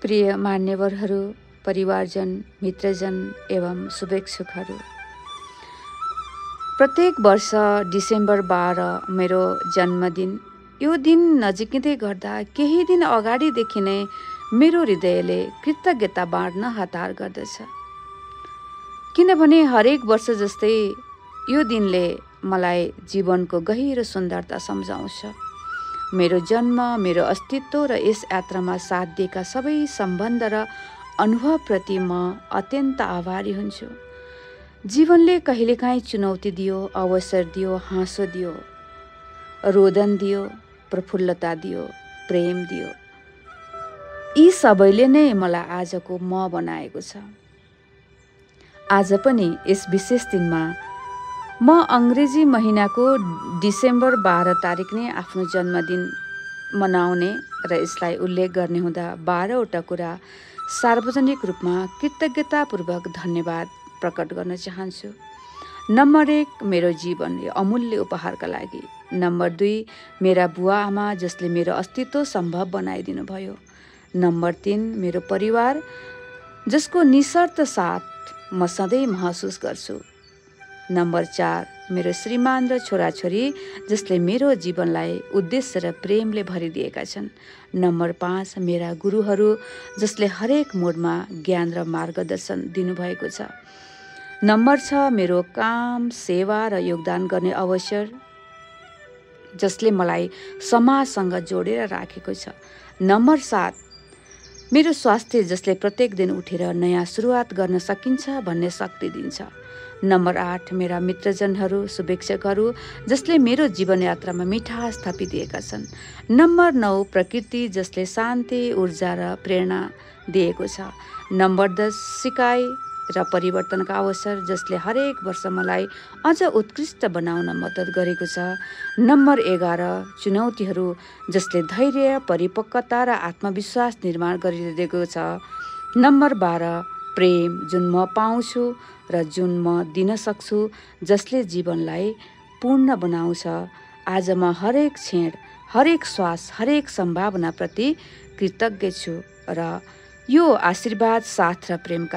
प्रिय मान्यवरहरू, परिवारजन, मित्रजन एवं शुभेच्छुकहरू, प्रत्येक वर्ष डिसेम्बर 12 मेरो जन्मदिन। यो दिन नजिकिँदै गर्दा केही दिन अगाडिदेखि नै मेरो हृदयले कृतज्ञता बाँड्न हतार गर्दछ, किनभने हरेक वर्ष जस्तै यो दिनले मलाई जीवनको गहिरो सुन्दरता सम्झाउँछ। मेरो जन्म, मेरो अस्तित्व र यस यात्रामा साथ दिएका सबै सम्बन्ध र अनुभवप्रति म अत्यन्त आभारी हुन्छु। जीवनले कहिलेकाहीँ चुनौती दियो, अवसर दियो, हाँसो दियो, रोदन दियो, प्रफुल्लता दियो, प्रेम दियो। यी सबैले नै मलाई आजको म बनाएको छ। आज पनि यस विशेष दिनमा म अङ्ग्रेजी महिनाको डिसेम्बर 12 तारिक नै आफ्नो जन्मदिन मनाउने र यसलाई उल्लेख गर्ने हुँदा 12वटा कुरा सार्वजनिक रूपमा कृतज्ञतापूर्वक धन्यवाद प्रकट गर्न चाहन्छु। नम्बर 1, मेरो जीवन, यो अमूल्य उपहारका लागि। नम्बर 2, मेरा बुवा आमा जसले मेरो अस्तित्व सम्भव बनाइदिनु भयो। नम्बर 3, मेरो परिवार जसको निशर्त साथ म सधैँ महसुस गर्छु। नम्बर 4, मेरो श्रीमान र छोराछोरी जसले मेरो जीवनलाई उद्देश्य र प्रेमले भरिदिएका छन्। नम्बर 5, मेरा गुरुहरू जसले हरेक मोडमा ज्ञान र मार्गदर्शन दिनुभएको छ। नम्बर 6, मेरो काम, सेवा र योगदान गर्ने अवसर जसले मलाई समाजसँग जोडेर राखेको छ। नम्बर 7, मेरो स्वास्थ्य जसले प्रत्येक दिन उठेर नयाँ सुरुवात गर्न सकिन्छ भन्ने शक्ति दिन्छ। नम्बर 8, मेरा मित्रजनहरू, शुभेच्छकहरू जसले मेरो जीवनयात्रामा मिठास थपिदिएका छन्। नम्बर 9, प्रकृति जसले शान्ति, ऊर्जा र प्रेरणा दिएको छ। नम्बर 10, सिकाइ र परिवर्तनका अवसर जसले हरेक वर्ष मलाई अझ उत्कृष्ट बनाउन मद्दत गरेको छ। नम्बर 11, चुनौतीहरू जसले धैर्य, परिपक्वता र आत्मविश्वास निर्माण गरिदिएको छ। नम्बर 12, प्रेम जुन म पाउँछु र जुन म दिन सक्छु जसले जीवनलाई पूर्ण बनाउँछ। आज म हरेक क्षण, हरेक श्वास, हरेक सम्भावनाप्रति कृतज्ञ छु र यो आशीर्वाद, साथ र प्रेमका